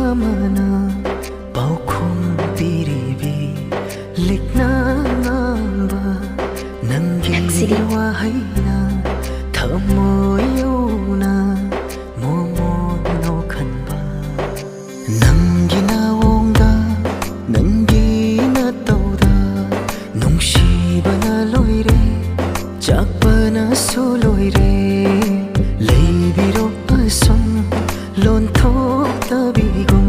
amana paukhom piribi likna ngamba nangi wahaina thamoyuna momo no khanba nangi naonga nangi na tauda nungshibana loire chakpana soloire leibiro asum lon thok tabigum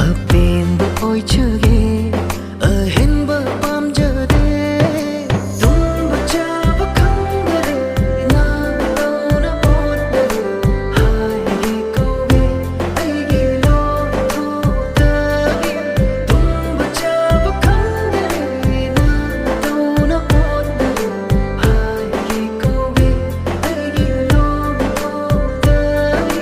apenba oichage ahenba pamjade tumba chaba khangare na na bodare haige kowe aige lo thok tabi tumba chaba khangare na na bodare haige kowe aige lo thok tabi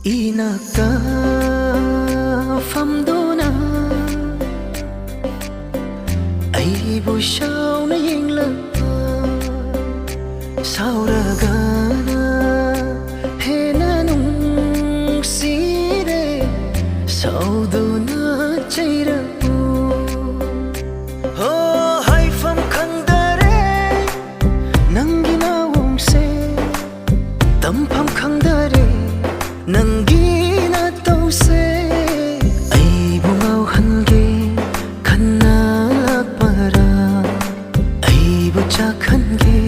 inaka famdona aibu shauna yingla sauragana hena nung sire saudona chaira ho haifam khangdare nangina wongse tampham khangdare nangi na tause aibu ngauhange khanna lakpara aibu chakhange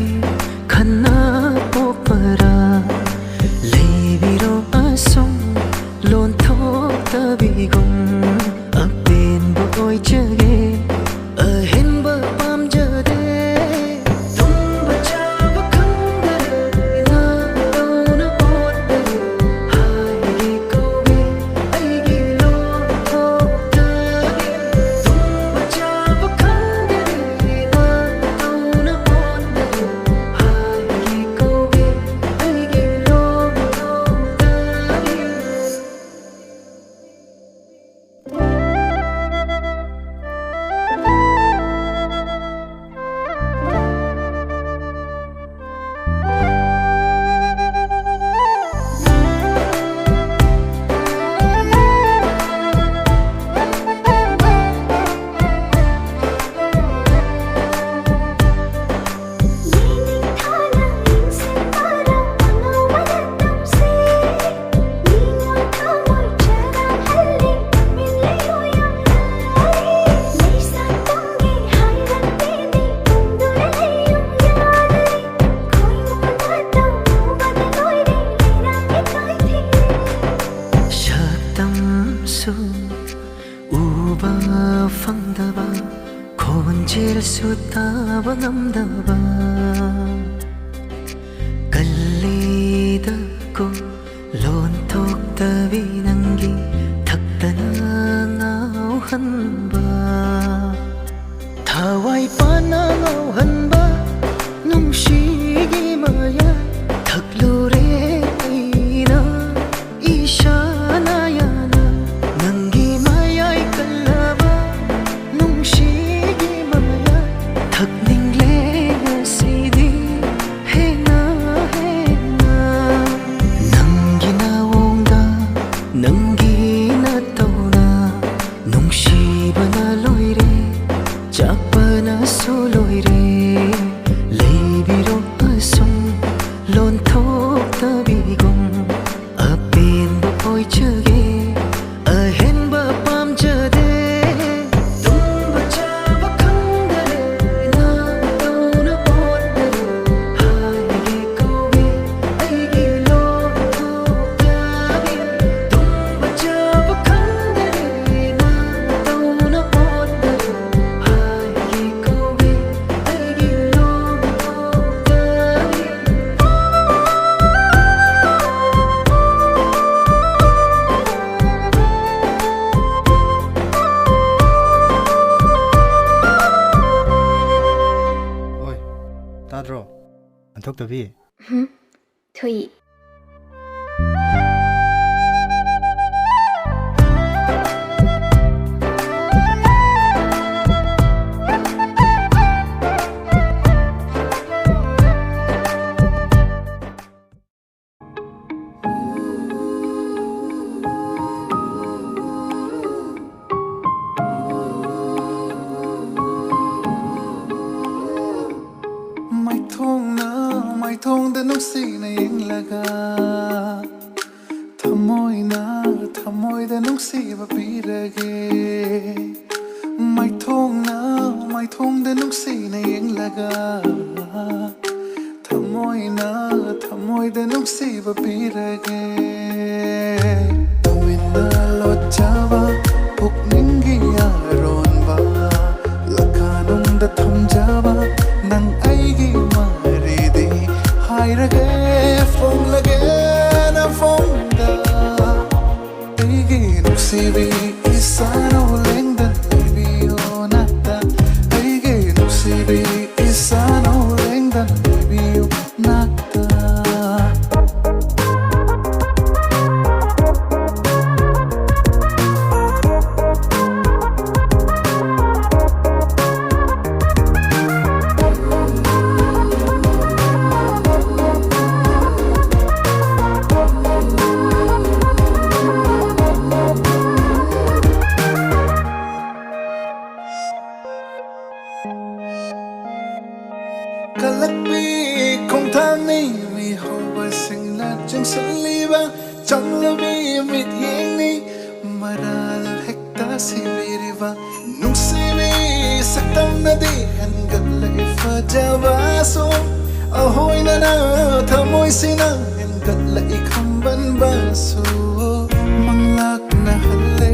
khanna pokpara leibiro asum lon thok tabigum apenba oichage ahenba pamjade tumba chaba khangare na na bodare haige kowe aige lo thok tabi tumba chaba khangare na na bodare haige kowe aige lo thok tabi su uba fangdaba khonjir su taba ngamdaba kallida ko lon thok tabi nangi thakdana ngauhanba thawai pana ngauhanba nungshigi maya thaklure aina ishana nangi na tawna nungshibana กตัวพี่ถุยไม่ทงแต่นุกสีในยังละกาทำมอยนะทำมอยแต่นุกสีบะปีระเกไม่ทงนะไม่ทงแต่นุกสีในยังละกาทำมอยนะทำมอยแต่นุกสีบะปีระเกตวินนาลดจาวาพุกนิ่งกิยารอนบาละกานุ่งแต่ทำจาวานังไอกิมาHai rage phong lage na phong da Aigi nuksibi isano lengdan libi onata Aigi nuksibi isano lengdan libi onata Kalakbi kong thang ni mi ho ba sing la jang sali ba chang la bi mit yeng ni maral hekta si biri ba nung si bi saktam na di han gat la ifa jawa so ahoy na na thamoy sina han gat la ikham ban ba so manglak na halle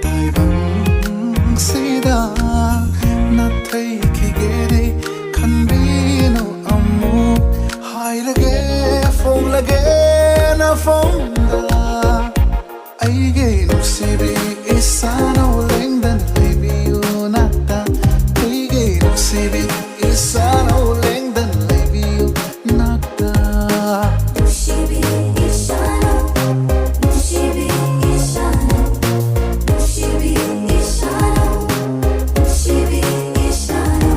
tai bang sida na thai ki gere khan bi Hai lage phong lage na phong da ai ge no se bi isano lengdan libi onata ai ge no se bi isano lengdan libi onata Shibi isano Shibi isano Shibi isano Shibi isano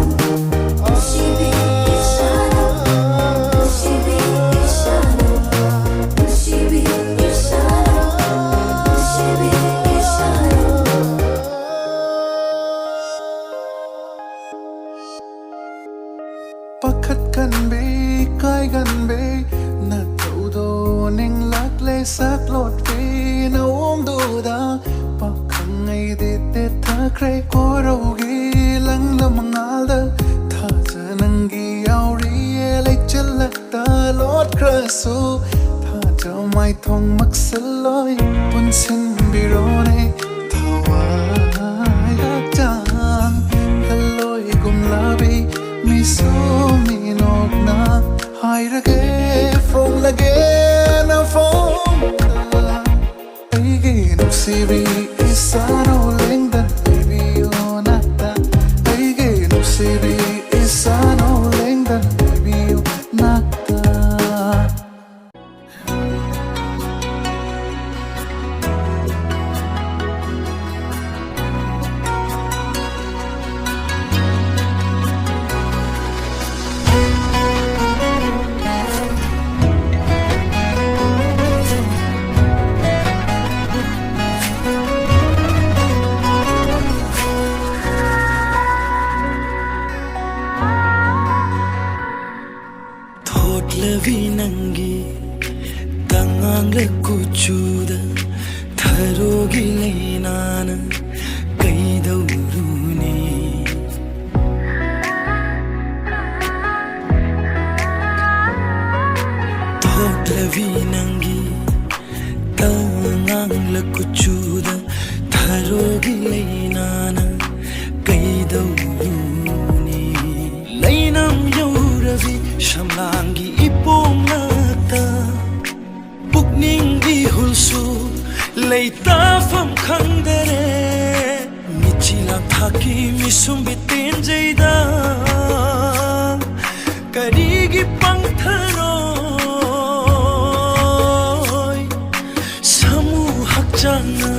Shibi Pakhat kan be kai kan be na tau do ning lak le sak lot ke na om do da pakhang ngai de te tha krai ko ro ge lang la mangal da tha janang gi yaw ri le chal ta lot kra su tha ja mai thong mak saloi pun sin bi ro ne thawa ya chang haloi gum la bi mi su mi nok na hai rage phong lage na phong da ai ge nuk si bi isano lengdan libi onata ai ge nuk si bi isano lengdan libi onata Lavi nangi tangang le kuchuda tharogi leinana kaidawruni thot lavi nangi tangang le kuchuda tharogi leinana kaidawruni leinam yauravi shamlangi ipomata pukning di hulsu leita fam khangdare michila thaki misum biten jaida karigi pang pangtharoi samu hakchanga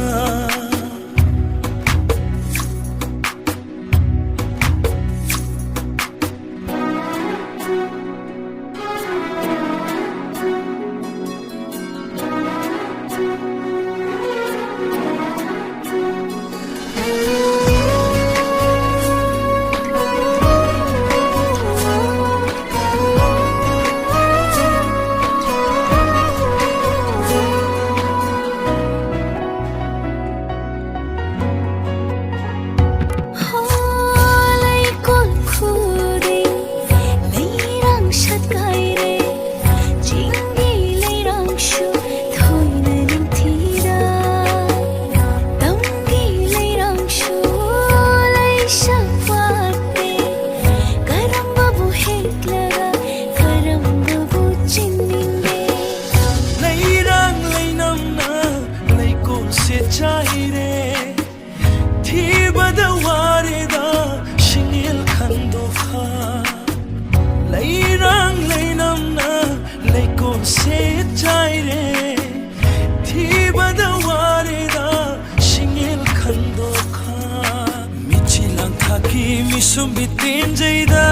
Sumbitin jayda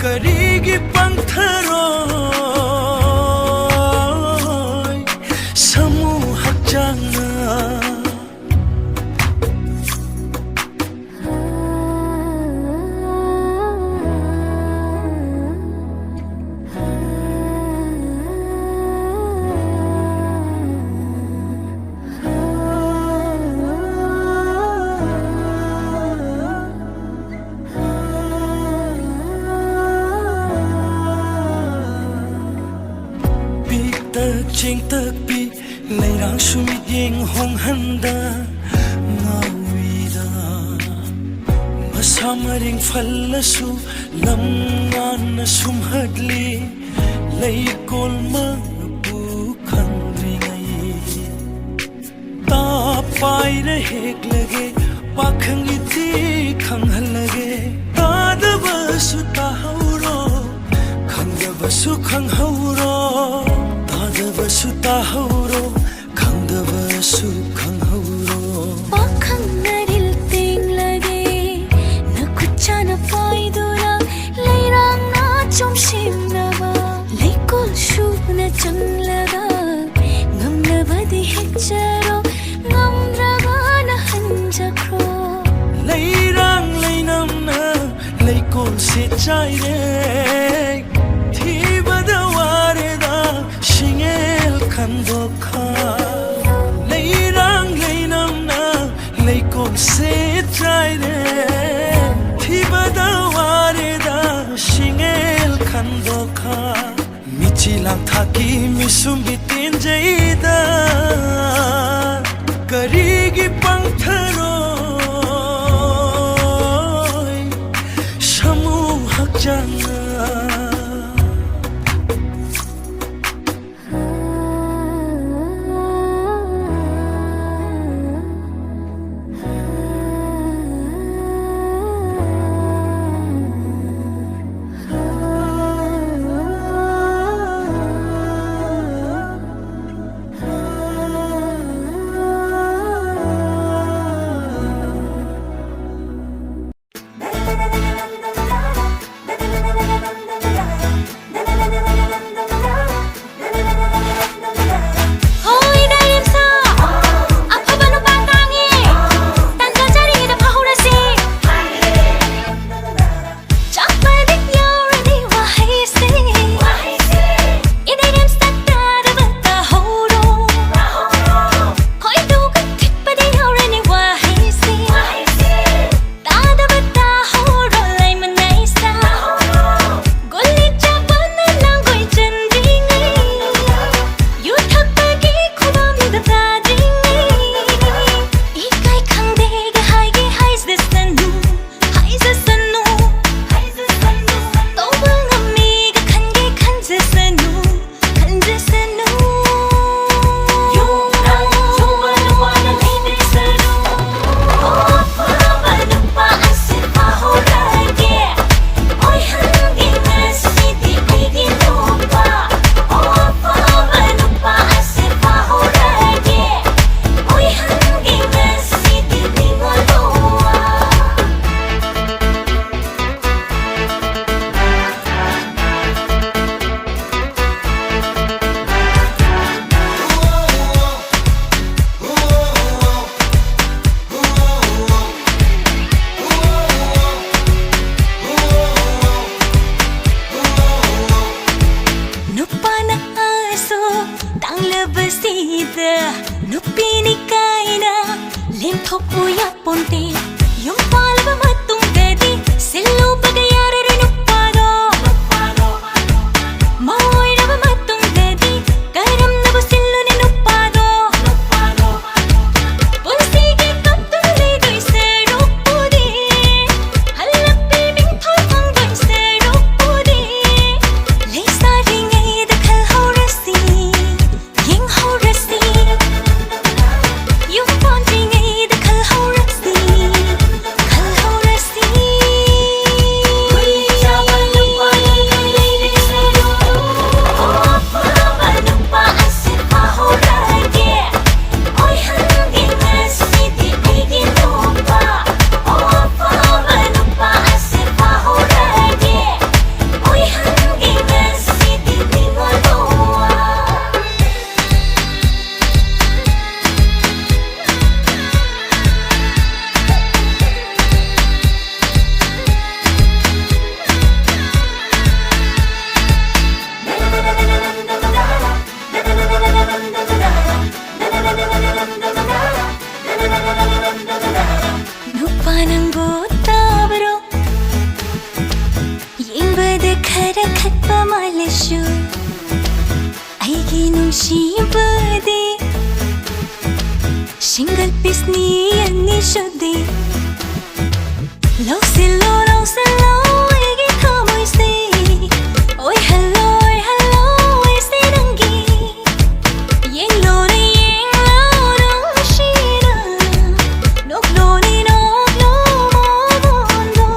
karigi pangtharoi samu hakchanga ching tak pi leirang sumit yeng hong handa ngawida masamaring fallasu lam ngan na sumhadli leikol man pu khandri ngai ta pai re hek lage pakhang iti khanghal lage ta da basu ta hauro khangda basu khang hauro Basu tahuro, khangda basu khang hauro. Pakhang naril ting lage, na kucha na paidura, lairang na chomshim na ba, laikol shu na chang laga, ngam na badi hekcharo, ngam raga na hanjakro. Lairang lainam na, laikol se chai re, thi badaware da shingel khandokha leirang leinam na leikon se trai re thi badaware da shingel khandokha michi lang thaki misum bitin jaida karigi pangtharoi samu hakchanga ꯅꯪꯕꯨ ꯇꯥꯕ꯭ꯔꯣ ꯌꯦꯡꯕꯗ ꯈꯔ ꯈꯠꯄ ꯃꯥꯜꯂꯁꯨ ꯑꯩꯒꯤ ꯅꯨꯡꯁꯤꯕꯗꯤ ꯁꯤꯡꯒꯜ ꯄꯤꯁꯅꯤ ꯑꯅꯤ ꯁꯨꯗꯦ ꯂꯧꯁꯤꯜꯂꯣ ꯂꯧꯁꯤꯜꯂꯣ ꯑꯩꯒꯤ ꯊꯃꯣꯏꯁꯦ ꯑꯣꯏꯍꯜꯂꯣ ꯑꯣꯏꯍꯜꯂꯣ ꯑꯩꯁꯦ ꯅꯪꯒꯤ ꯌꯦꯡꯂꯣꯅꯦ ꯌꯦꯡꯂꯣ ꯅꯨꯡꯁꯤꯅ ꯅꯣꯛꯂꯣꯅꯦ ꯅꯣꯛꯂꯣ ꯃꯉꯣꯟꯗꯣ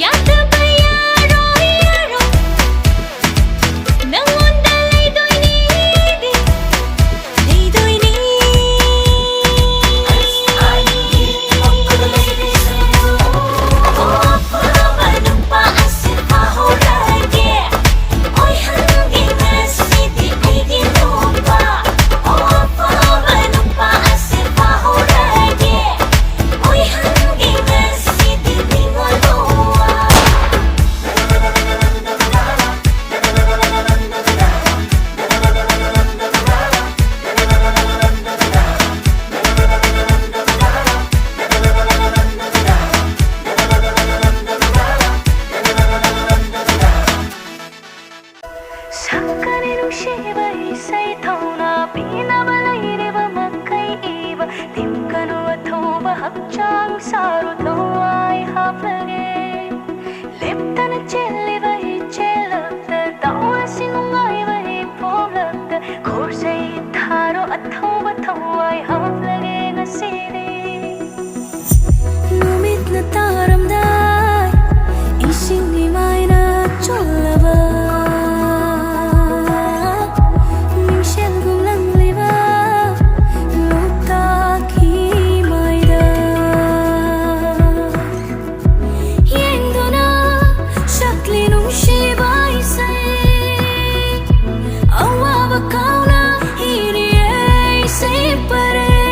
ꯌꯥꯗꯕ ꯌꯥꯔꯣꯏ ꯌꯥꯔꯣꯏ ꯅꯪꯉꯣꯟꯗ ꯂꯩꯗꯣꯏꯅꯤ ꯂꯩꯗꯣꯏꯅꯤ ꯑꯐꯕ ꯅꯨꯄꯥ ꯑꯁꯤꯄ ꯍꯧꯔꯒꯦ ꯑꯣꯏꯍꯟꯒꯦ ꯉꯁꯤꯗꯤ ꯑꯩꯒꯤ ꯅꯨꯄꯥ ꯑꯐꯕ ꯅꯨꯄꯥ ꯑꯁꯤꯄ ꯍꯧꯔꯒꯦ ꯑꯣꯏꯍꯟꯒꯦ ꯉꯁꯤꯗꯤ ꯅꯤꯡꯉꯣꯜꯂꯨꯋꯥ ꯁꯛꯀꯅꯤ ꯅꯨꯡꯁꯤꯕ ꯏꯁꯩ ꯊꯧꯅꯥ ꯄꯤꯅꯕ ꯂꯩꯔꯤꯕ ꯃꯈꯩ ꯏꯕ ꯇꯤꯝꯀꯅꯨ ꯑꯊꯧꯕ ꯍꯛꯆꯥꯡ ꯁꯥꯔꯨ ꯊꯋꯥꯏ ꯍꯥꯞꯂꯒꯦ ꯂꯦꯞꯇꯅ ꯆꯦꯜꯂꯤꯕ ꯏꯆꯦꯜꯂꯛꯇ ꯇꯥꯎꯔꯁꯤ ꯅꯨꯡꯉꯥꯏꯕ ꯏꯄꯣꯝꯂꯛꯇ ꯈꯣꯔꯁꯩ ꯊꯥꯔꯣ ꯑꯊꯧꯕ ꯊꯋꯥꯏ ꯍꯥꯞꯂꯒꯦ ꯉꯁꯤꯗꯤ ꯅꯨꯃꯤꯠꯅ ꯇꯥꯔꯝꯗꯥꯏ ꯏꯁꯤꯡꯒꯤ ꯃꯥꯏꯅ ꯆꯣꯠꯂꯕ ꯃꯤꯡꯁꯦꯜꯒꯨꯝ ꯂꯪꯂꯤꯕ ꯂꯣꯛꯇꯥꯛꯀꯤ ꯃꯥꯏꯗ ꯌꯦꯡꯗꯨꯅ ꯁꯛꯂꯤ ꯅꯨꯡꯁꯤꯕ ꯏꯁꯩ ꯑꯋꯥꯕ ꯀꯥꯎꯅ ꯏꯔꯤꯌꯦ ꯏꯁꯩ ꯄꯔꯦꯡ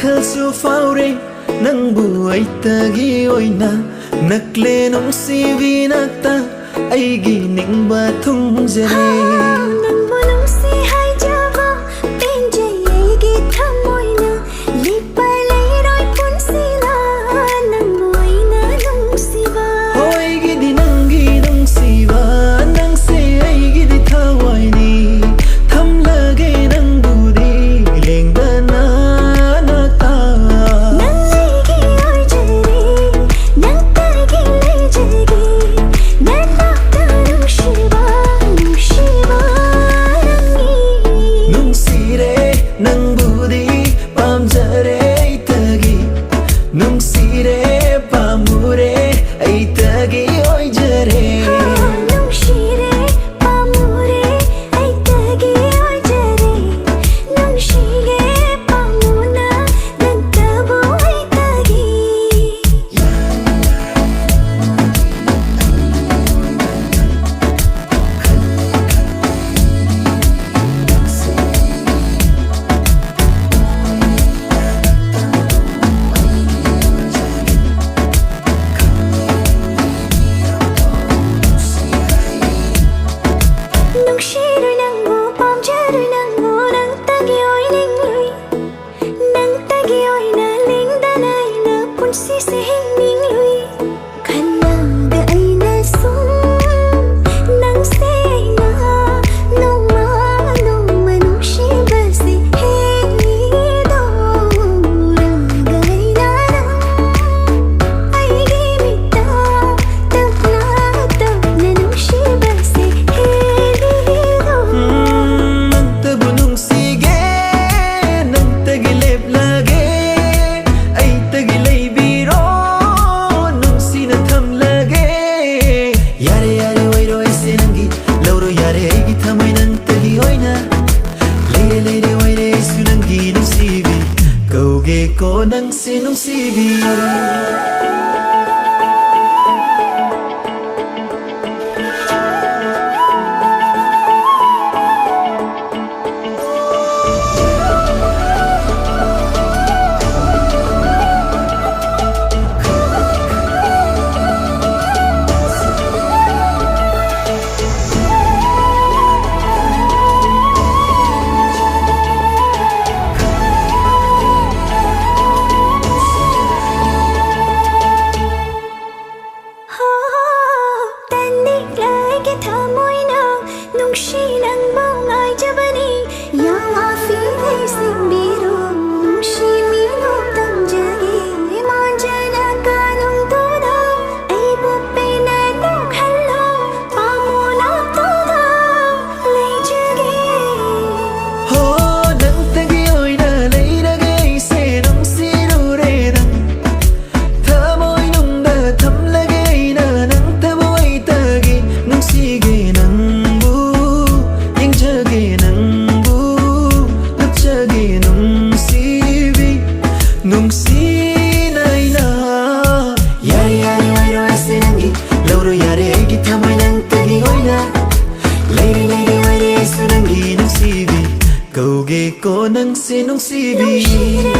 Khaju faure nang buai tagi oina nakle nong si vinakta aigi ningba thung jare nang manong si hai jawa penje aigi thamoina lipa leiroi pun sila nang buaina nong siwa hoigi di nangi nong siwa nang se aigi di thawaini tham lage nang budi lengdana ko nang sinong sibi ko nang sinong sibi